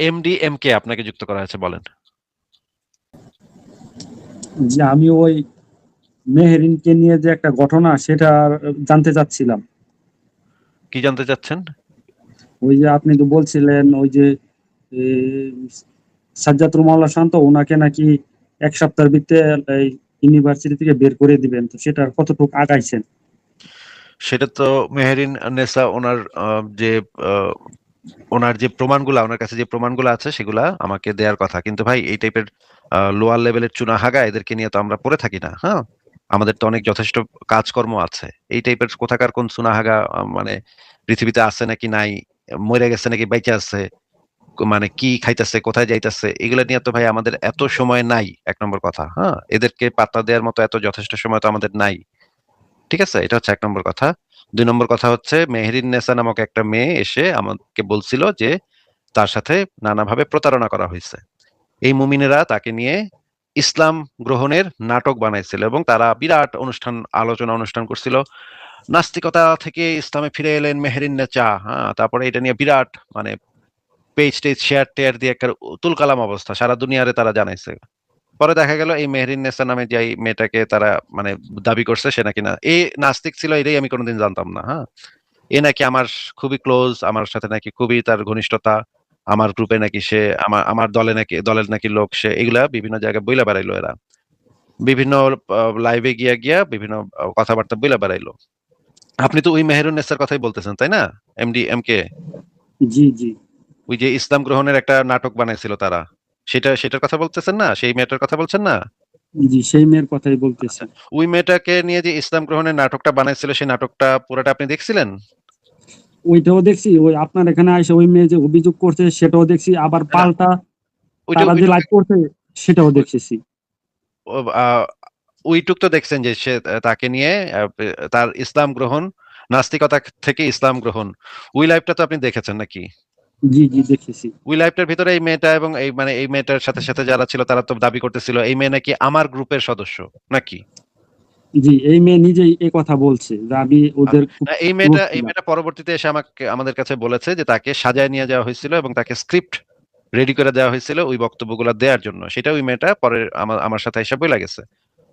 MDMK আপনাকে যুক্ত করা হয়েছে, বলেন। যে আমি ওই মেহেরিনকে নিয়ে যে একটা ঘটনা সেটা জানতে চাচ্ছিলাম। কি জানতে চাচ্ছেন? ওই যে আপনি তো বলছিলেন ওই যে এ, সাজ্জাতুল মাওলা শান্ত ওনাকে নাকি এক সপ্তাহের ভিতরে এই ইউনিভার্সিটি থেকে বের করে দিবেন, তো সেটার কতটুকু আগাইছেন? সেটা তো মেহেরিন নেসা যে আহ, ওনার যে প্রমাণগুলা, ওনার কাছে যে প্রমাণগুলো আছে সেগুলা আমাকে দেওয়ার কথা, কিন্তু ভাই এই টাইপের লোয়ার লেভেলের চুনাহাগা এদেরকে নিয়ে তো আমরা পড়ে থাকি না, হ্যাঁ। আমাদের তো অনেক যথেষ্ট কাজকর্ম আছে। এই টাইপের কোথাকার কোন চুনাহাগা মানে পৃথিবীতে আছে নাকি নাই, মরে গেছে নাকি বেঁচে আছে, মানে কি খাইতেছে, কোথায় যাইতেছে, এগুলা নিয়ে তো ভাই আমাদের এত সময় নাই, এক নম্বর কথা। হ্যাঁ, এদেরকে পাত্তা দেওয়ার মতো এত যথেষ্ট সময় তো আমাদের নাই। ঠিক আছে, এটা হচ্ছে এক নম্বর কথা। দুই নম্বর কথা হচ্ছে মেহেরিন নেসা নামক একটা মেয়ে এসে আমাকে বলছিল যে তার সাথে নানাভাবে প্রতারণা করা হয়েছে। এই মুমিনেরা তাকে নিয়ে ইসলাম গ্রহণের নাটক বানাইছিল এবং তারা বিরাট আলোচনা অনুষ্ঠান করছিল। নাস্তিকতা থেকে ইসলামে ফিরে এলেন মেহেরিন নেচা, হ্যাঁ, তারপরে এটা নিয়ে বিরাট মানে পেজ টেজ শেয়ার টেয়ার দিয়ে একটা তুলকালাম অবস্থা সারা দুনিয়ারে তারা জানাইছে। পরে দেখা গেল এই মেহেরিন নেসা নামে যে এই মেয়েটাকে তারা মানে দাবি করছে সে নাকি না এই নাস্তিক ছিল, এটাই আমি কোনোদিন জানতাম না, হ্যাঁ। এ নাকি আমার খুবই ক্লোজ, আমার সাথে নাকি খুবই তার ঘনিষ্ঠতা, আমার গ্রুপে নাকি সে, আমার আমার দলের নাকি লোক সে, এগুলা বিভিন্ন জায়গায় বইলা বেড়াইলো এরা, বিভিন্ন লাইভে গিয়া গিয়া বিভিন্ন কথাবার্তা বইলা বেড়াইলো। আপনি তো ওই মেহেরুন্নেসার কথাই বলতেছেন, তাই না? এমকে, জি জি ওই যে ইসলাম গ্রহণের একটা নাটক বানাইছিল তারা, সেটার কথা বলতেছেন না? সেই মেয়েটার কথা বলছেন না? জি, সেই মেয়ের কথাই আচ্ছা, বলতেছি। ওই মেয়েটাকে নিয়ে যে ইসলাম গ্রহণের নাটকটা বানাইছিল সেই নাটকটা পুরোটা আপনি দেখছিলেন? ওইটাও দেখছি, ওই আপনার এখানে এসে ওই মেয়ে যে অভিযোগ করছে সেটাও দেখছি, আবার না, পাল্টা ওইটা তারা যে ওইটুক লাইভ করছে সেটাও ওই- দেখেছি। ও- আহ, ওইটুক তো দেখছেন যে সে তাকে নিয়ে তার ইসলাম গ্রহণ, নাস্তিকতা থেকে ইসলাম গ্রহণ, ওই লাইভটা তো আপনি দেখেছেন নাকি? জি জি দেখেছি। ওই লাইভটার ভিতরে এই মেয়েটা এবং এই মানে এই মেয়েটার সাথে সাথে যারা ছিল তারা তো দাবি করতেছিল এই মেয়ে নাকি আমার গ্রুপের সদস্য নাকি। জি, এই মেয়ে নিজেই এই কথা বলছে যে আমি ওদের খুব না, ক্লোজ এই ছিলাম। মেয়েটা পরবর্তীতে এসে আমাদের কাছে বলেছে যে তাকে সাজায় নিয়ে যাওয়া হয়েছিল এবং তাকে স্ক্রিপ্ট রেডি করে দেওয়া হয়েছিল ওই বক্তব্যগুলো দেওয়ার জন্য। সেটা ওই মেয়েটা পরে আমার সাথে এসে বলে গেছে।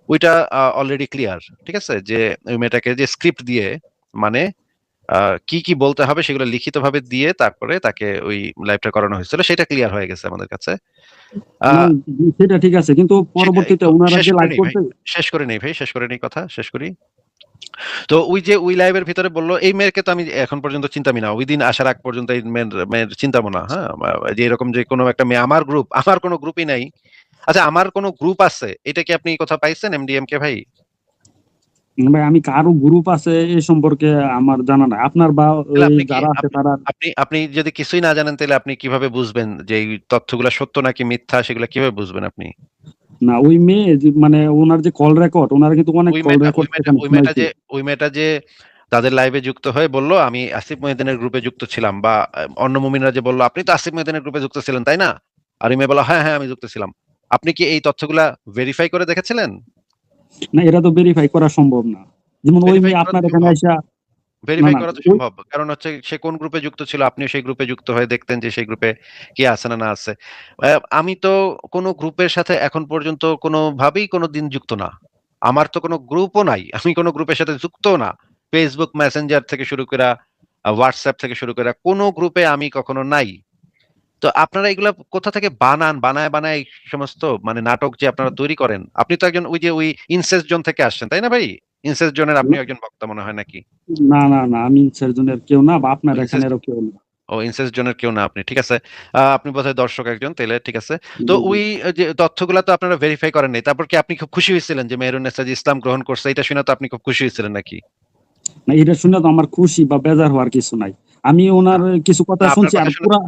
ওইটা অলরেডি ক্লিয়ার, ঠিক আছে, যে ওই মেয়েটাকে যে স্ক্রিপ্ট দিয়ে মানে কি কি বলতে হবে সেগুলো লিখিত ভাবে দিয়ে তারপরে তাকে ওই লাইভটা করানো হয়েছিল, সেটা ক্লিয়ার হয়ে গেছে আমাদের কাছে। না, আহ জি, সেটা ঠিক আছে, কিন্তু সেটা পরবর্তীতে একটু ওনারা শেষ যে করে লাইভ নেই ভাই, করছে। শেষ করে নেই কথা শেষ করি। তো ওই যে ওই লাইভের ভিতরে বললো, এই মেয়েকে তো আমি এখন পর্যন্ত চিন্তামি না, ওই দিন আসার আগ পর্যন্ত এই মেয়ের চিন্তাবো না, হ্যাঁ। যে এরকম যে কোনো একটা মেয়ে আমার কোনো গ্রুপই নাই। আচ্ছা, আমার কোনো গ্রুপ আছে এটা কি আপনি কোথাও পাইছেন এমডিএমকে ভাই? ভাই আমি কারো গ্রুপ আছে এ সম্পর্কে আমার জানা নাই, আপনার বা তাহলে ওই আপনি কি যারা আছে আপনি তারা। আপনি আপনি যদি কিছুই না জানেন তাহলে আপনি কিভাবে বুঝবেন যে এই তথ্যগুলা সত্য নাকি মিথ্যা, সেগুলা কিভাবে বুঝবেন আপনি? না, ওই মেয়ে মানে ওনার যে কল রেকর্ড, ওনারা কিন্তু অনেক কল রেকর্ড সেখানে শোনাইছে। ওই মেয়েটা যে তাদের লাইভে যুক্ত হয়ে বলল আমি আসিফ মহিউদ্দিনের গ্রুপে যুক্ত ছিলাম, বা অন্য মুমিনরা যে বলল আপনি তো আসিফ মহিউদ্দিনের গ্রুপে যুক্ত ছিলেন তাই না, আর এই মেয়ে বলল হ্যাঁ হ্যাঁ আমি যুক্ত ছিলাম। আপনি কি এই তথ্যগুলা ভেরিফাই করে দেখেছিলেন? না, এটা তো ভেরিফাই করা সম্ভব না। যেমন ওই ভেরিফাই মেয়ে করা তো আপনার এখানে সম্ভব, আইসা। না ভেরিফাই না করা তো ওই সম্ভব, কারণ হচ্ছে সে কোন গ্রুপে যুক্ত ছিল আপনিও সেই গ্রুপে যুক্ত হয়ে দেখতেন যে সেই গ্রুপে কি আছে না না আছে। আমি তো কোনো গ্রুপের সাথে এখন পর্যন্ত কোনো ভাবেই কোনো দিন যুক্ত না। আমার তো কোনো গ্রুপও নাই, আমি কোনো গ্রুপের সাথে যুক্তও না। ফেসবুক মেসেঞ্জার থেকে শুরু করে হোয়াটসঅ্যাপ থেকে শুরু করে কোনো গ্রুপে আমি কখনো নাই। তো আপনারা এগুলা কোথা থেকে বানায় বানায় এই সমস্ত মানে নাটক যে আপনারা তৈরি করেন? আপনি তো একজন ওই যে ওই ইনসেস্ট জোন থেকে আসছেন তাই না ভাই? ইনসেস্ট জোনের আপনি একজন বক্তা মনে হয় নাকি? না না না, আমি ইনসার্জনের কেউ না, বা আপনার ইনসেস্ট এখানেরও কেউ না। ও ইনসেস্ট জোনের কেউ না আপনি, ঠিক আছে। আপনি বোধহয় দর্শক একজন, তাহলে ঠিক আছে। তো জি জি। ওই যে তথ্যগুলা তো আপনারা ভেরিফাই করেন নাই, তারপর কি আপনি খুব খুশি হয়েছিলেন যে মেহেরুন্নেসা যে ইসলাম গ্রহণ করছে এটা শুনে? তো আপনি খুব খুশি হয়েছিলেন নাকি? না, এটা শুনে তো আমার খুশি বা বেজার হওয়ার কিছু নাই। আমি না, ওনার কিছু কথা না, শুনছি আর পুরা।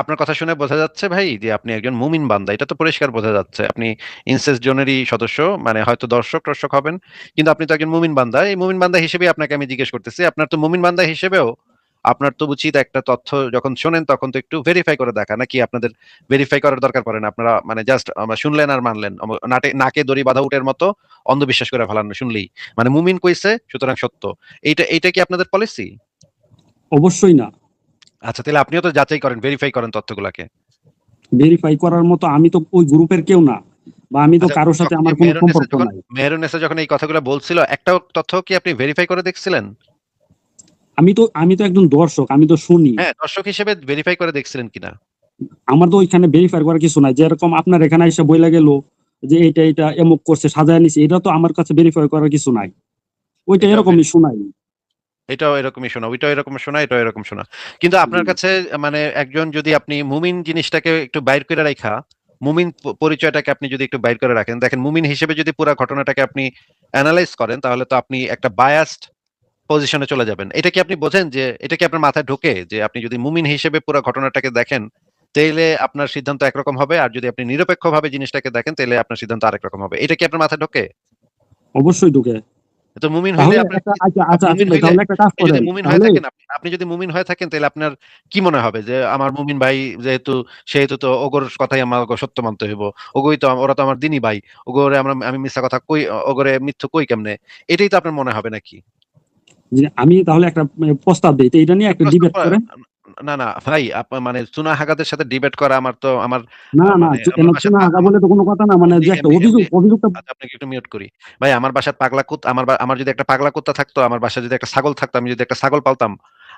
আপনার কথা শুনে বোঝা যাচ্ছে ভাই যে আপনি একজন মুমিন বান্দা, এটা তো পরিষ্কার বোঝা যাচ্ছে। আপনি ইনসেস্ট জোনেরই সদস্য, মানে হয়তো দর্শক হবেন, কিন্তু আপনি তো একজন মুমিন বান্দা। এই মুমিন বান্দা হিসেবে আপনাকে আমি জিজ্ঞেস করতেছি, আপনার তো মুমিন বান্দা হিসেবেও আপনার তো উচিত একটা তথ্য যখন শোনেন তখন তো একটু ভেরিফাই করে দেখা, নাকি আপনাদের ভেরিফাই করার দরকার পড়ে না? আপনারা মানে জাস্ট শুনলেন আর মানলেন, নাকে দড়ি বাঁধা উটের মতো অন্ধবিশ্বাস করে ফেলান শুনলেই, মানে মুমিন কইছে সুতরাং সত্য, এইটা কি আপনাদের পলিসি? অবশ্যই না। আচ্ছা, তাহলে আপনিও তো যাচাই করেন, ভেরিফাই করেন তথ্যগুলাকে। ভেরিফাই করার মতো আমি তো ওই গ্রুপের কেউ না, বা আমি তো আচ্ছা, কারোর সাথে যখন আমার এই কোনো সম্পর্ক নাই। মেহেরুন্নেসা যখন এই কথাগুলো বলছিল, একটাও তথ্য কি আপনি ভেরিফাই করে দেখছিলেন? আমি তো একজন দর্শক, আমি তো শুনি। হ্যাঁ, দর্শক হিসেবে ভেরিফাই করে দেখছিলেন কিনা? আমার তো ওইখানে ভেরিফাই করার কিছু নাই, যেরকম আপনার এখানে এসে বইলা গেল যে এটা এমুক করছে, সাজায় নিছে, এটা তো আমার কাছে ভেরিফাই করার কিছু নাই। ওইটা এটাও এরকমই শোনাই। এটাও এরকমই শোনা, ওইটাও এরকম শোনা, এটাও এরকম শোনা। কিন্তু আপনার জি। কাছে মানে একজন যদি আপনি মুমিন জিনিসটাকে একটু বাইর করে রাখা, মুমিন পরিচয়টাকে আপনি যদি একটু বাইর করে রাখেন, দেখেন মুমিন হিসেবে যদি পুরো ঘটনাটাকে আপনি অ্যানালাইজ করেন, তাহলে তো আপনি একটা বায়াসড পজিশনে চলে যাবেন। এটা কি আপনি বোঝেন যে এটা কি আপনার মাথায় ঢোকে যে আপনি যদি মুমিন হিসেবে পুরো ঘটনাটাকে দেখেন, তাইলে আপনার সিদ্ধান্ত একরকম হবে, আর যদি আপনি নিরপেক্ষভাবে জিনিসটাকে দেখেন তাহলে আপনার সিদ্ধান্ত আরেক রকম হবে। এটা কি আপনার মাথায় ঢোকে? অবশ্যই ঢুকে। তো মুমিন হইলে তাহলে আপনার একটা আচ্ছা আচ্ছা আসিফ মুমিন ভাই, হইলে তাহলে একটা কাজ আপনি যদি করেন মুমিন হয়ে তাহলে। থাকেন, আপনি যদি মুমিন হয়ে থাকেন তাহলে আপনার কি মনে হবে যে আমার মুমিন ভাই যেহেতু, সেহেতু তো ওগোর কথাই আমার সত্য মানতে হইব। ওগোই তো ওরা তো আমার দিনী ভাই। ওগোরে আমি মিথ্যা কথা কই, ওগোরে মিথ্যা কই কেমনে? এটাই তো আপনার মনে হবে নাকি? যে আমি তাহলে একটা প্রস্তাব দিই, তো এটা নিয়ে একটা প্রশ্ন ডিবেট করেন। না, না ভাই, মানে চুনা হাগাদের সাথে ডিবেট করা আমার না না, মানে আমার বাসায় চুনা হাগা বলে তো কোনো কথা না, মানে এমনি যে একটা এমনি এমনি অভিযোগটা। আচ্ছা, আপনাকে একটু মিউট করি। ভাই, আমার বাসায় পাগলা কুত্তা, আমার যদি একটা পাগলা কুত্তা থাকতো, আমার বাসায় যদি একটা ছাগল থাকতো, আমি যদি একটা ছাগল পালতাম,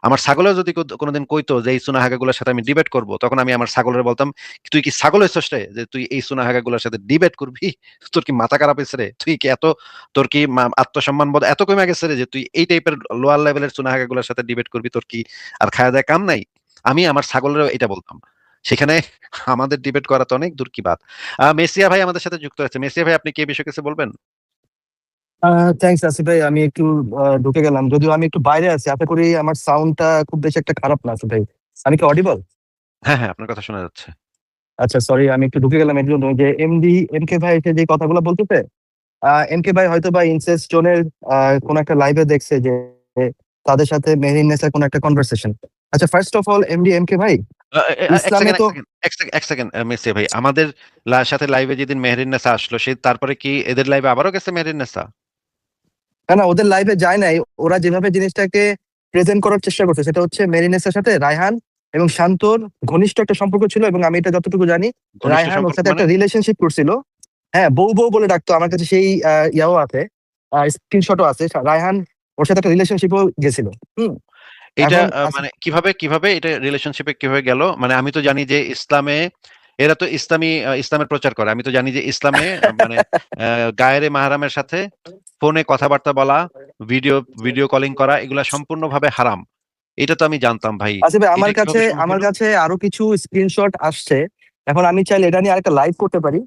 আমার ছাগলেও যদি কোনোদিন কইতো যে এই চুনা হাগাগুলোর সাথে আমি ডিবেট করব, তখন আমি আমার ছাগলের বলতাম, তুই কি ছাগল হইছস রে যে তুই এই চুনা হাগাগুলোর সাথে ডিবেট করবি? তোর কি মাথা খারাপ হয়েছে রে? তুই কি এত, তোর কি আত্মসম্মান বোধ এত কমে গেছে রে যে তুই এই টাইপের লোয়ার লেভেলের চুনা হাগাগুলোর সাথে ডিবেট করবি? তোর কি আর খায়া দেয়া কাম নাই? আমি আমার ছাগলেরও এটা বলতাম। সেখানে আমাদের ডিবেট করা তো অনেক দূর কি বাত। মেসিয়া ভাই আমাদের সাথে যুক্ত হয়েছে। মেসিয়া ভাই, আপনি কি এই বিষয়ে কিছু বলবেন? থ্যাংকস আসিফ ভাই, আমি একটু ঢুকে গেলাম, যদিও আমি একটু বাইরে আছি। আশা করি আমার সাউন্ডটা খুব বেশি একটা খারাপ না আসিফ ভাই। আমি কি অডিবল? হ্যাঁ, হ্যাঁ, আপনার কথা শোনা যাচ্ছে। আচ্ছা, সরি, আমি একটু ঢুকে গেলাম এর জন্য। যে এমকে ভাই এসে যে কথাগুলো বলতেছে, এমকে ভাই হয়তো বা ইনসেস জোনের কোন একটা লাইভে দেখছে যে তাদের সাথে মেরিন নেসার কোন একটা কনভারসেশন। আচ্ছা, ফার্স্ট অফ অল এমকে ভাই, এক ইসলামে সেকেন্ড, তো এক সেকেন্ড, মেসিয়া ভাই, আমাদের সাথে লাইভে যেদিন মেহেরিন নেসা আসলো, সে তারপরে কি এদের লাইভে আবারও গেছে মেহেরিন নেসা? না না, ওদের লাইভে যায় নাই। ওরা যেভাবে জিনিসটাকে প্রেজেন্ট করার চেষ্টা করছে সেটা হচ্ছে মেরিনেসের সাথে রায়হান এবং শান্তর ঘনিষ্ঠ একটা সম্পর্ক ছিল, এবং আমি এটা যতটুকু জানি ঘনিষ্ঠ রায়হান ওর সম্পর্ক সাথে মানে? একটা রিলেশনশিপ করছিল। হ্যাঁ, বউ বউ বলে ডাকতো। আমার কাছে সেই ইয়াও আছে, স্ক্রিনশটও আছে। রায়হান ওর সাথে একটা রিলেশনশিপও গেছিল। হুম। এটা এখন মানে কিভাবে এটা রিলেশনশিপে কিভাবে গেল? মানে আমি তো জানি যে ইসলামে এরা তো ইসলামের প্রচার করে। আমি তো জানি যে ইসলামে মানে গায়েরে মাহরামের সাথে ফোনে কথাবার্তা বলা, ভিডিও ভিডিও কলিং করা, এগুলা সম্পূর্ণভাবে হারাম। এটা তো আমি জানতাম ভাই। আসলে এটা কিভাবে সম্ভব আমার হলো? কাছে আরো কিছু স্ক্রিনশট আসছে। এখন আমি চাইলে এটা নিয়ে আরেকটা লাইভ করতে পারি।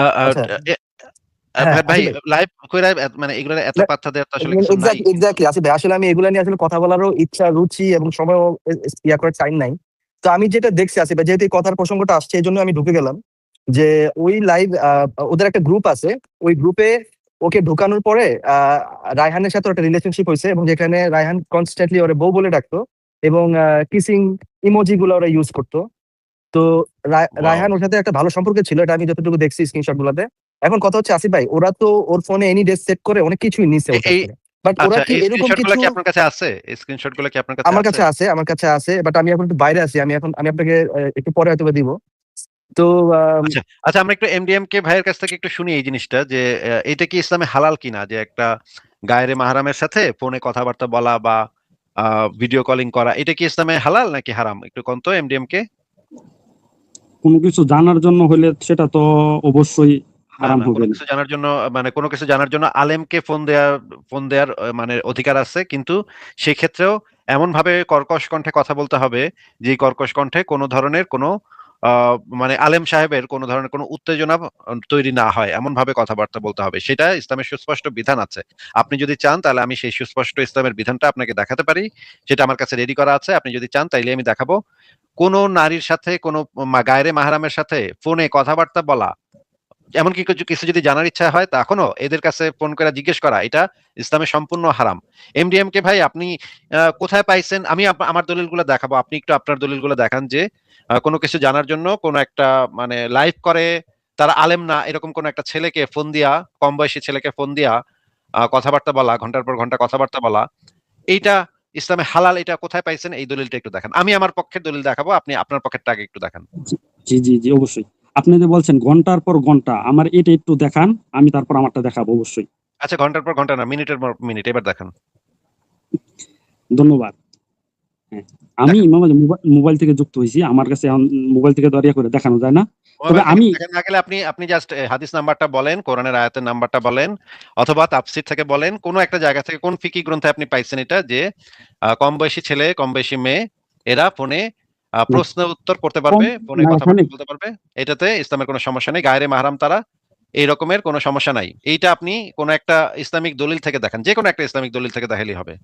আ আ আচ্ছা। এ হ্যাঁ ভাই, আসলে লাইভ কইরা মানে এগুলা এত পাত্তা দেওয়ার তো আসলে কিছু নাই। এক্স্যাক্টলি আসিফ ভাই, আসলে আমি এগুলা নিয়ে আসলে কথা বলারও ইচ্ছা, রুচি এবং সময় ইয়া করার টাইম নাই। তো আমি যেটা দেখছি আসিফ ভাই, যেহেতু এই কথার প্রসঙ্গটা আসছে এই জন্য আমি ঢুকে গেলাম। যে ওই লাইভ, ওদের একটা গ্রুপ আছে। ওই গ্রুপে ওকে ঢুকানোর পরে রায়হানের সাথে একটা রিলেশনশিপ হয়েছে, এবং যেখানে রায়হান কনস্ট্যান্টলি ওরে বউ বলে ডাকতো, এবং কিসিং ইমোজি গুলো ওরা ইউজ করতো। তো ওয়াও! রায়হান ওর সাথে একটা ভালো সম্পর্ক ছিল, এটা আমি যতটুকু দেখছি স্ক্রিনশট গুলাতে। এখন কথা হচ্ছে আসিফ ভাই, ওরা তো ওর ফোনে এনি ডেট সেট করে অনেক কিছুই নিছে ওর কাছ এই থেকে। বাট ওরা আচ্ছা, কি এই এরকম স্ক্রিনশট গুলা কিছু? কি আপনার কাছে আছে? এই স্ক্রিনশট গুলা কি আপনার কাছে আমার আছে? কাছে আছে, আমার কাছে আছে, বাট আমি এখন একটু বাইরে আছি। আমি আপনাকে একটু পরে হয়তো বা দিব। তো আম, আচ্ছা, আচ্ছা, আমরা একটু এমডিএমকে ভাইয়ের কাছ থেকে একটু শুনি এই জিনিসটা যে এটা কি ইসলামে হালাল কিনা যে একটা গায়রে মাহরামের সাথে ফোনে কথাবার্তা বলা বা ভিডিও কলিং করা, এটা কি ইসলামে হালাল নাকি হারাম? একটু কোন তো এমডিএমকে। কোনো কিছু জানার জন্য হলে সেটা তো অবশ্যই না, হারাম না, হবে কোনো না। কিছু জানার জন্য, মানে কোনো কিছু জানার জন্য আলেমকে ফোন দেয়ার মানে অধিকার আছে, কিন্তু সেই ক্ষেত্রেও এমন ভাবে কর্কশ কণ্ঠে কথা বলতে হবে যে কর্কশ কণ্ঠে কোনো ধরনের কোনো মানে আলেম সাহেবের কোনো ধরনের কোনো উত্তেজনা তৈরি না হয় এমন ভাবে কথাবার্তা বলতে হবে। সেটা ইসলামের সুস্পষ্ট বিধান আছে। আপনি যদি চান তাহলে আমি সেই সুস্পষ্ট ইসলামের বিধানটা আপনাকে দেখাতে পারি। সেটা আমার কাছে রেডি করা আছে। আপনি যদি চান তাইলে আমি দেখাবো। কোনো নারীর সাথে কোনো গায়রে মাহরামের সাথে ফোনে কথাবার্তা বলা, এমনকি কিছু কিছু যদি জানার ইচ্ছা হয় তখনও এদের কাছে ফোন করে জিজ্ঞেস করা, এটা ইসলামে সম্পূর্ণ হারাম। এমডিএম কে ভাই, আপনি কোথায় পাইছেন? আমি আমার দলিলগুলো দেখাবো, আপনি একটু আপনার দলিলগুলো দেখান যে কোনো কিছু জানার জন্য কোনো একটা মানে লাইভ করে, তারা আলেম না এরকম কোন একটা ছেলেকে ফোন দিয়া, কম বয়সী ছেলেকে ফোন দিয়া কথাবার্তা বলা, ঘন্টার পর ঘন্টা কথাবার্তা বলা, এইটা ইসলামে হালাল এটা কোথায় পাইছেন এই দলিলটা একটু দেখান। আমি আমার পক্ষের দলিল দেখাবো, আপনি আপনার পক্ষেরটা আগে একটু দেখান। জি জি জি, অবশ্যই। আপনি যে বলছেন ঘন্টার পর ঘন্টা, আমার এটা একটু দেখান, আমি তারপর আমারটা দেখাবো অবশ্যই। আচ্ছা, ঘন্টার পর ঘন্টা না, মিনিটের পর মিনিট, এবার দেখান। ধন্যবাদ। হ্যাঁ, আমি দেখান। মোবাইল থেকে যুক্ত হয়েছি, আমার কাছে মোবাইল থেকে দরিয়া করে দেখানো যায় না। তবে মোবাইল থেকে আমি দেখেন না গেলে আপনি জাস্ট হাদিস নাম্বারটা বলেন, কোরআনের আয়াতের নাম্বারটা বলেন, অথবা তাফসীর থেকে বলেন, কোন একটা জায়গা থেকে কোন ফিকি গ্রন্থে আপনি পাইছেন এটা যে কম বয়সী ছেলে কম বয়সী মেয়ে এরা ফোনে প্রশ্ন উত্তর করতে পারবে, ফোনে না, এখানে কথাবার্তা বলতে পারবে, এটাতে ইসলামের কোনো সমস্যা নেই, গায়রে মাহরাম তারা, এই রকমের কোনো সমস্যা নাই। এইটা আপনি কোন একটা ইসলামিক দলিল থেকে দেখান, যে কোনো একটা ইসলামিক দলিল থেকে দেখালেই হবে।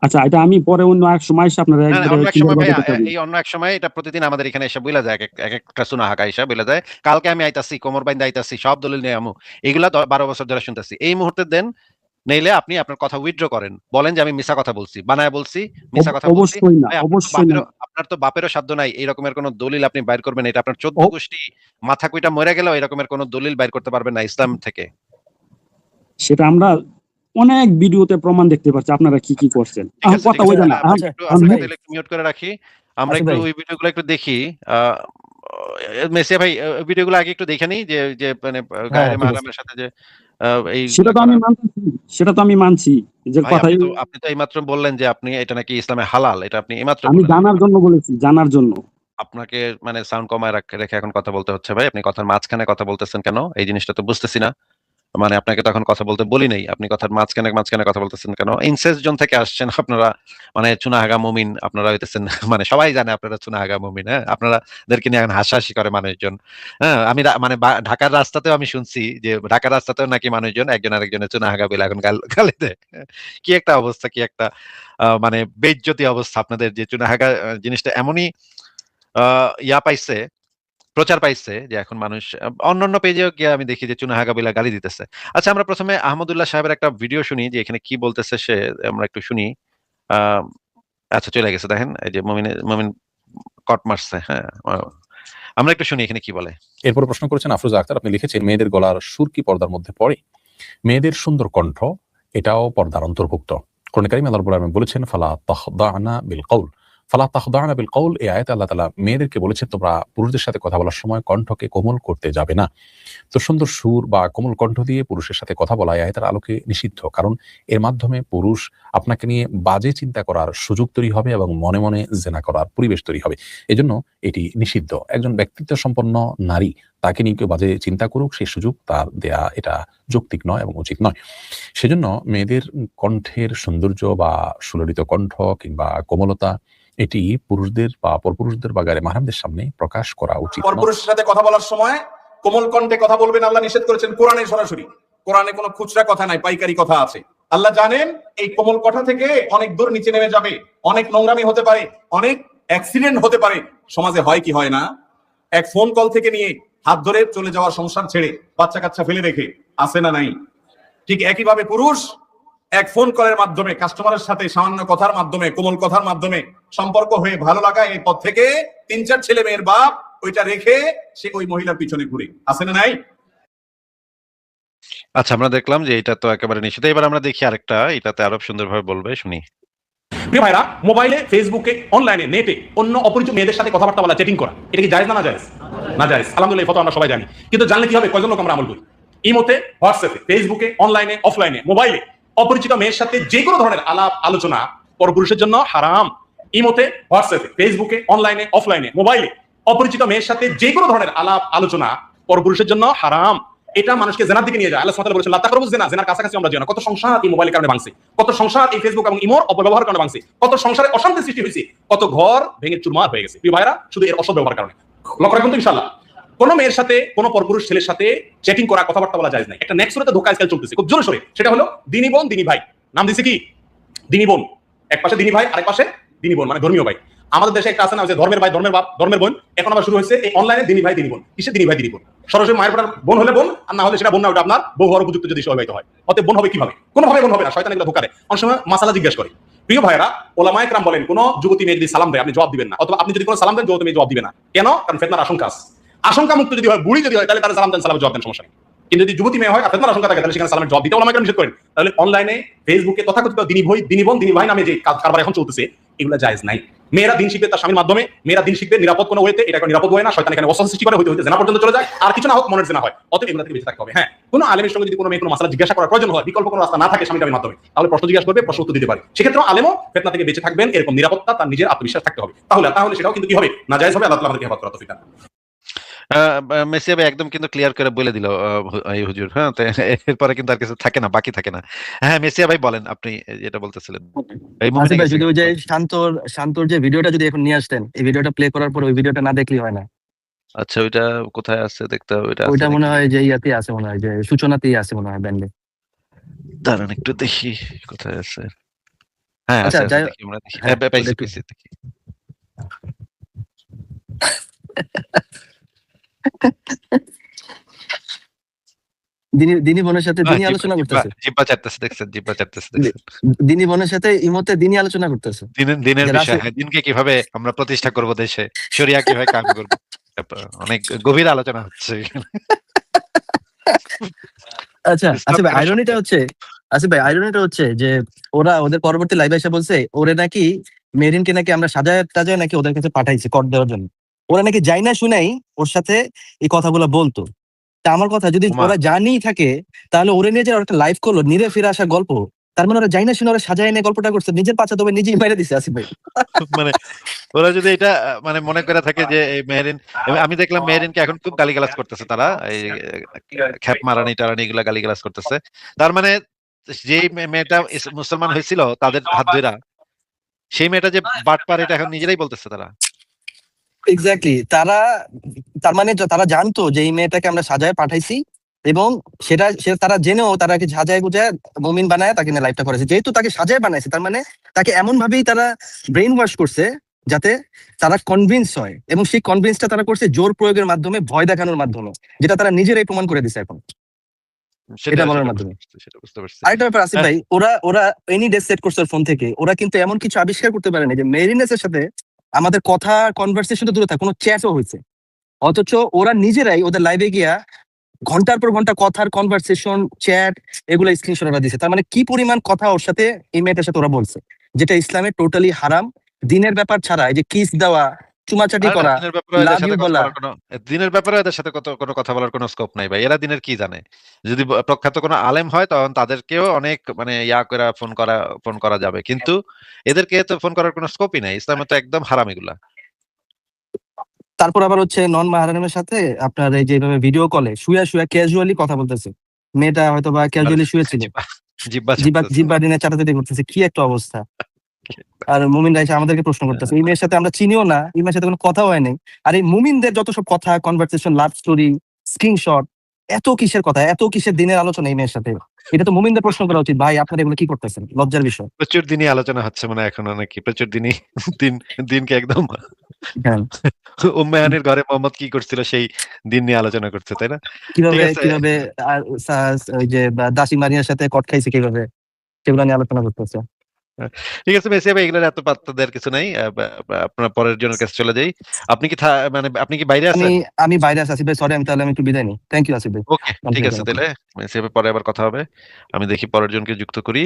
আচ্ছা, এটা আমি পরে অন্য এক সময় এসে আপনারা না, একবারে অন্য এক ক্লিয়ার সময় ভাই, ভাবে দেখাবো। এই অন্য এক সময় এটা প্রতিদিন আমাদের এখানে এসে বইলা যায়, এক একটা সুনা হাকা এসে বইলা যায়, কালকে আমি আইতাছি, কোমর বাইন্দা আইতাছি, সব দলিল নিয়ে আমু, এগুলা 12 বছর ধরে শুনতেছি। এই মুহূর্তে দেন, নইলে আপনি আপনার কথা উইথড্র করেন, বলেন যে আমি মিছা কথা বলছি, বানায় বলছি, মিছা কথা বলছি। অবশ্যই না, ভাই অবশ্যই না। আপনার তো বাপেরও সাধ্য নাই এই রকমের কোন দলিল আপনি বাইর করবেন, এটা আপনার 14 ও- গোষ্ঠী মাথা কুইটা মরে গেলেও এই রকমের কোন দলিল বাইর করতে পারবেন না ইসলাম থেকে। সেটা আমরা অনেক ভিডিওতে প্রমাণ দেখতে পাচ্ছি আপনারা কি কি করছেন। ঠিক আছে, কথা ঠিক আছে, ওই তাহলে না, আমরা একটু আপনাকে তাহলে একটু মিউট করে রাখি, আমরা আসিফ একটু ভাই, ওই ভিডিওগুলো একটু দেখি। আহ মেসিয়া ভাই, ভিডিওগুলো আগে একটু দেখে নিই, যে যে মানে হ্যাঁ গায়রে ঠিক আছে। মাহরামের সাথে যে সেটা এইগুলা তো করা। আমি মানছি, সেটা তো আমি মানছি যে ভাই কথাই। আপনি তো এইমাত্র বললেন যে আপনি এটা নাকি ইসলামে হালাল, এটা আপনি এইমাত্র আমি বললেন। জানার জন্য বলেছি, জানার জন্য। আপনাকে মানে সাউন্ড কমায় রেখে এখন কথা বলতে হচ্ছে ভাই, আপনি কথার মাঝখানে কথা বলতেছেন কেন, এই জিনিসটা তো বুঝতেছি না। মানে আপনাকে তো এখন কথা বলতে বলি নাই, আপনি কথার মাঝখানে মাঝখানে কথা বলতেছেন কেন? ইনসেস জোন থেকে আসছেন আপনারা, মানে চুনাহাগা মুমিন আপনারা হইতেছেন, মানে সবাই জানে আপনারা চুনাহাগা মুমিন, হ্যাঁ, আপনাদেরকে নিয়ে এখন হাসাহাসি করে মানুষজন। হ্যাঁ, আমি মানে ঢাকার রাস্তাতেও আমি শুনছি যে ঢাকার রাস্তাতেও নাকি মানুষজন একজন আরেকজনের চুনাহাগা বলে এখন গালি দেয়। কি একটা অবস্থা, কি একটা মানে বেইজ্জতি অবস্থা আপনাদের, যে চুনাহাগা জিনিসটা এমনই ইয়া পাইছে, প্রচার পাইছে, যে এখন মানুষ অন্যান্য পেজেও গিয়ে আমি দেখি যে চুনাহাগা বইলা গালি দিতেছে। আচ্ছা, আমরা প্রথমে আহমদুল্লাহ সাহেবের একটা ভিডিও শুনি যে এখানে কি বলতেছে সে, আমরা একটু শুনি। আহ আচ্ছা, চলে গেছে, দেখেন এই যে মমিন কট মারছে, হ্যাঁ, আমরা একটু শুনি এখানে কি বলে। এরপর প্রশ্ন করেছেন আফরোজা আক্তার, আপনি লিখেছেন মেয়েদের গলার সুর কি পর্দার মধ্যে পড়ে? মেয়েদের সুন্দর কণ্ঠ এটাও পর্দার অন্তর্ভুক্ত। কোরআন কারীমে আল্লাহ রাব্বুল আলামিন বলেছেন ফালা তাখদানা বিল কওল, ফালা তাখদানা বিল কওল, এই আয়াতে আল্লাহ তাআলা মেয়েদেরকে বলেছেন তোমরা পুরুষদের সাথে কথা বলার সময় কণ্ঠকে কোমল করতে যাবে না। তো সুন্দর সুর বা কোমল কণ্ঠ দিয়ে পুরুষের সাথে কথা বলা এই আয়াতের আলোকে নিষিদ্ধ, কারণ এর মাধ্যমে পুরুষ আপনাকে নিয়ে বাজে চিন্তা করার সুযোগ তৈরি হবে এবং মনে মনে জেনা করার পরিবেশ তৈরি হবে। এজন্য এটি নিষিদ্ধ। একজন ব্যক্তিত্ব সম্পন্ন নারী, তাকে নিয়ে কেউ বাজে চিন্তা করুক, সেই সুযোগ তার দেয়া এটা যৌক্তিক নয় এবং উচিত নয়। সেজন্য মেয়েদের কণ্ঠের সৌন্দর্য বা সুললিত কণ্ঠ কিংবা কোমলতা এটি পুরুষদের বা পরপুরুষদের বা গায়ে মাহরামদের সামনে প্রকাশ করা উচিত নয়। পরপুরুষের সাথে কথা বলার সময় কোমল কণ্ঠে কথা বলবেন, আল্লাহ নিষেধ করেছেন কোরআনে সরাসরি। কোরআনে কোনো খুচরা কথা নাই, পাইকারি কথা আছে। আল্লাহ জানেন এই কোমল কথা থেকে অনেক দূর নিচে নেমে যাবে, অনেক নোংরামি হতে পারে, অনেক অ্যাক্সিডেন্ট হতে পারে। সমাজে হয় কি হয় না, এক ফোন কল থেকে নিয়ে হাত ধরে চলে যাওয়ার, সংসার ছেড়ে বাচ্চা কাচ্চা ফেলে রেখে, আছে না নাই? ঠিক একইভাবে পুরুষ এক ফোন কলের মাধ্যমে, কাস্টমারের সাথে সামান্য কথার মাধ্যমে, কোমল কথার মাধ্যমে সম্পর্ক হয়ে ভালো লাগা, এই পথ থেকে 3-4 ছেলে মেয়ের বাপ ওইটা রেখে সে ওই মহিলার পিছনে ঘুরে, আছে না নাই? আচ্ছা, আমরা দেখলাম যে এটা তো একেবারে নিষিদ্ধ। এবার আমরা দেখি আরেকটা, এটাতে আরো সুন্দরভাবে বলবে, শুনি। প্রিয় ভাইরা, মোবাইলে, ফেসবুকে, অনলাইনে, নেটে অন্য অপরিচিত মেয়েদের সাথে কথাবার্তা বলা, চ্যাটিং করা, এটা কি জায়েজ না জায়েজ? না জায়েজ। আলহামদুলিল্লাহ, এই ফতোয়া আমরা সবাই জানি। কিন্তু জানলে কি হবে? কয়জন লোক আমরা আমল করি? ইমোতে, হোয়াটসঅ্যাপে, ফেসবুকে, অনলাইনে, অফলাইনে, মোবাইলে অপরিচিত মেয়ের সাথে যে কোনো ধরনের আলাপ আলোচনা পরপুরুষের জন্য হারাম। ইমোতে, হোয়াটসঅ্যাপে, ফেসবুকে, অনলাইনে, অফলাইনে, মোবাইলে অপরিচিত মেয়ের সাথে যে কোনো ধরনের আলাপ আলোচনা পরপুরুষের জন্য হারাম। এটা মানুষকে জেনার দিকে নিয়ে যায়। আল্লাহ সুবহানাহু ওয়া তাআলা বলেছেন লা তাকরাবুজ জিনা, জিনার কাছাকাছি আমরা যেও না। কত সংসার এই মোবাইলের কারণে ভাঙছে, কত সংসার এই ফেসবুক এবং ইমোর অপব্যবহার কারণে ভাঙছে, কত সংসারে অশান্তি সৃষ্টি হয়েছে, কত ঘর ভেঙে চুরমার হয়ে গেছে প্রিয় ভাইরা, শুধু এর অসৎ ব্যবহার কারণে। লক্ষ্য রাখুন তো ইনশাআল্লাহ কোন মেয়ের সাথে, কোন পরপুরুষ ছেলের সাথে চ্যাটিং করা, কথাবার্তা বলা যায় না। একটা নেক্সট সুরাতে ধোঁকা আজকাল চলতেছে খুব জোরে সোরে, সেটা হলো দিনী বোন দিনী ভাই। নাম দিছে কি? দিনী বোন। এক পাশে দিনী ভাই, আরেক পাশে দিনী বোন, মানে ধর্মীয় ভাই। আমাদের দেশে একটা আছে না, যে ধর্মের ভাই, ধর্মের বাপ, ধর্মের বোন। এখন আবার শুরু হয়েছে এই অনলাইনে দিনী ভাই দিনী বোন। কিসে দিনী ভাই দিনী বোন? সরাসরি মায়ের পড়ার বোন হলে বোন, আর না হলে সেটা বোন না, ওটা আপনার বউ হওয়ার উপযুক্ত যদি সবাইতে হয়। অতএব বোন হবে কিভাবে? কোনোভাবে বোন হবে না, শয়তান এগুলো ধোঁকা দেয়। অনেক সময় মাসালা জিজ্ঞেস করে। প্রিয় ভাইরা, ওলামায়ে কেরাম বলেন কোন যুবতী মেয়ে যদি সালাম দেয় আপনি জবাব দিবেন না, অথবা আপনি যদি কোনো সালাম দেন যুবতী মেয়ে জবাব দিবে না। কেন? কারণ ফিতনার আশঙ্কা আছে। আশঙ্কা মুক্ত যদি হয়, বুড়ি যদি হয়, তাহলে তার সালাম দেন, সালামের জবাব দেন, সমস্যা নেই। কিন্তু যদি যুবতী মেয়ে হয় আপনার আশঙ্কা থাকে তাহলে সেখানে সালামের জবাব দিতে ওলামায়ে কেরাম নিষেধ করেন। তাহলে অনলাইনে ফেসবুকে তথাকথিত দিনী ভাই দিনী বোন দিনী ভাই নামে যে কারবার এখন চলতেছে এগুলো জায়েজ নাই। মেয়েরা দিন শিখবে তার স্বামীর মাধ্যমে, মেয়েরা দিন শিখবে নিরাপদ কোনো ওয়েতে, এটা নিরাপদ হয় না, শয়তান এখানে ওয়াসওয়াসা সৃষ্টি করে, হইতে জেনা পর্যন্ত চলে যায়, আর কিছু না হোক মনের জেনা হয়। অতএব এগুলো থেকে বেঁচে থাকতে হবে। হ্যাঁ, কোনো আলেমের সঙ্গে যদি কোনো মেয়ে কোনো মাসআলা জিজ্ঞাসা করার প্রয়োজন হয়, বিকল্প কোনো রাস্তা না থাকে স্বামীর মাধ্যমে, তাহলে প্রশ্ন জিজ্ঞাসা করবে, প্রশ্ন উত্তর দিতে পারে। সেক্ষেত্রে আলেমও ফিতনা থেকে বেঁচে থাকবেন, এরকম নিরাপত্তা তার নিজের আত্মবিশ্বাস থাকতে হবে। তাহলে সেটাও কিন্তু কি হবে, নাজায়েজ হবে। আল্লাহ তাআলা আমাদেরকে হেফাজত করার তৌফিক দান করুন। মেসিয়া ভাই একদম কিন্তু ক্লিয়ার করে বলে দিল এই হুজুর। হ্যাঁ, তো এরপরে কিন্তু আর কিছু থাকে না, বাকি থাকে না। হ্যাঁ মেসিয়া ভাই বলেন, আপনি যেটা বলতেছিলেন। এই আসিফ মুমিনে ভাই গেছে যদি ওই যে শান্তর যে ভিডিওটা যদি এখন নিয়ে আসতেন, এই ভিডিওটা প্লে করার পর ওই ভিডিওটা না দেখলেই হয় না। আচ্ছা, ওইটা কোথায় আছে দেখতে হবে, ওইটা আছে ওইটা মনে নাকি? হয় যে ইয়াতেই আছে, মনে হয় যে সূচনাতেই আছে মনে হয় ব্যান্ডে। দাঁড়ান একটু দেখি কোথায় আছে। হ্যাঁ আচ্ছা আছে আছে, যাই দেখি আমরা দেখি। হ্যাঁ পাইছি ওটা একটু পাইছি, দেখি। দিনী বোনের সাথে দিনী জিব্বা আলোচনা জিব্বা করতেছে। জিব্বা চাটতেছে, দেখছেন? জিব্বা চাটতেছে, দেখছেন? দিনী বোনের সাথে ইমতে দিনী আলোচনা করতেছে দিনের যে বিষয়, রাসূল হ্যাঁ, দিনকে কিভাবে আমরা প্রতিষ্ঠা করব দেশে, শরিয়া কিভাবে কায়েম করব, অনেক গভীর আলোচনা হচ্ছে এখানে। আচ্ছা ইসলাম আসিফ ভাই কেন আইরনিটা সত্য? হচ্ছে যে ওদের পরবর্তী লাইভে এসে বলছে ওরে নাকি মেরিনকে নাকি আমরা সাজায় টাজায় নাকি ওদের কাছে পাঠাইছি কর দেওয়ার জন্য। ওরা নাকি যাই না শুনাই ওর সাথে এই কথাগুলো বলতো। তা আমার কথা, যদি ওমা, ওরা জানিই থাকে তাহলে ওরে নিয়ে যে ওরা একটা লাইভ করলো নিরে ফিরে আসার গল্প, তার মানে ওরা যাই না শুনে ওরা সাজায় নিয়ে গল্পটা করছে, নিজের পাচা তবে নিজেই মেরে দিছে আসিফ ভাই। মানে ওরা যদি এটা মানে মনে করে থাকে যে এই মেহেরিন, আমি দেখলাম মেহেরিনকে এখন খুব গালিগালাজ করতেছে তারা, এই খ্যাপ মারানি টারানি এগুলা গালিগালাজ করতেছে। তার মানে যেই মেয়েটা মুসলমান হয়েছিল তাদের হাত ধইরা, সেই মেয়েটা যে বাটপার, এটা এখন নিজেরাই বলতেছে তারা। এক্স্যাক্টলি, তার মানে তারা জানতো যে এই মেয়েটাকে আমরা সাজায় পাঠাইছি, এবং সেটা তারা জেনেও তারাকে সাজায় গুজায় মুমিন বানায় তাকে নিয়ে লাইফটা করেছে। যেহেতু তাকে সাজায় বানাইছে, তার মানে তাকে এমন ভাবেই তারা ব্রেইন ওয়াশ করছে যাতে তারা কনভিন্স হয়, এবং সেই কনভিন্সটা তারা করছে জোর প্রয়োগের মাধ্যমে, ভয় দেখানোর মাধ্যমে, যেটা তারা নিজেরাই প্রমাণ করে দিছে এখন সেটা এটা বলার সেটা বুঝতে মাধ্যমে। পারছি, সেটা বুঝতে পারছি। আরেকটা ব্যাপার আসিফ হ্যাঁ, ভাই, ওরা এনি ডে সেট করছে ফোন থেকে, ওরা কিন্তু এমন কিছু আবিষ্কার করতে পারে না যে মেরিনেসের সাথে আমাদের কথা কনভারসেশন তো দূরে থাকে, কোনো চ্যাটও হয়েছে, অথচ ওরা নিজেরাই ওদের লাইভে গিয়া ঘন্টার পর ঘন্টা কথার কনভারসেশন চ্যাট এগুলো স্ক্রিনশট ওরা দিছে। তার মানে কি পরিমাণ কথা ওর সাথে এই মেয়েটার সাথে ওরা বলছে, যেটা ইসলামে টোটালি হারাম। দিনের ব্যাপার ছাড়া এই যে কিস দেওয়া, চুমাচাটি আরে না, করা, দিনের ব্যাপারে এদের লাভ সাথে ইউ কথা বলা, বলার দিনের ব্যাপারে এদের সাথে কোনো কথা বলার কোনো স্কোপ নাই ভাই। এরা দিনের কি জানে? যদি প্রখ্যাত কোনো আলেম হয় তখন তাদেরকেও অনেক মানে করে ফোন করা যাবে, কিন্তু এদেরকে তো ফোন করার কোনো স্কোপই নাই। ইসলামে তো একদম হারাম এগুলা। তারপর আবার হচ্ছে নন মাহরামের সাথে আপনার এই যেভাবে ভিডিও কলে শুয়ে শুয়ে ক্যাজুয়ালি কথা বলতেছে, মেয়েটা হয়তো বা আর ক্যাজুয়ালি শুয়েছিল, জিব্বা জিব্বা জিব্বা চাটতেছে। জিব্বা দিনে চাটাচাটি করতেছে, কি একটা অবস্থা। আর মুমিন রাইসা আমাদেরকে প্রশ্ন করতেছে, এই মেয়ের সাথে আমরা চিনিও না, এই মেয়ের সাথে কোনো কথা হয় নাই, আর এই মুমিনদের যত সব কথা কনভারসেশন লাভ স্টোরি স্ক্রিনশট, এত কিসের কথা, এত কিসের দিনের আলোচনা এই মেয়ের সাথে, এটা তো মুমিনদের প্রশ্ন করা উচিত। ভাই আপনারা এগুলো কি করতেছেন, লজ্জার বিষয়। প্রচুর দিনই আলোচনা হচ্ছে মানে এখন নাকি, প্রচুর দিনই দিন দিনকে একদম হ্যাঁ, উম্মাহানির ঘরে মোহাম্মদ কি করছিল সেই দিন নিয়ে আলোচনা করছে, তাই না? ঠিক কিভাবে আছে, কিভাবে ওই যে দাসী মারিয়ার সাথে কট খাইছে কিভাবে, সেগুলো নিয়ে আলোচনা করতেছে। ঠিক আছে মেসি ভাই, এগুলোর এত পাত্তা দেওয়ার কিছু নাই। আপনার পরের জনের কাছে চলে যাই। আপনি কি মানে আপনি কি বাইরে আমি আছেন? আমি বাইরে আছি আসিফ ভাই, সরি, আমি একটু বিদায় নিই। থ্যাংক ইউ আসিফ ভাই, ওকে, ভালো ঠিক আছে থাকবেন আপনি। তাহলে মেসি ভাই, পরে আবার কথা হবে। আমি দেখি পরের জনকে যুক্ত করি।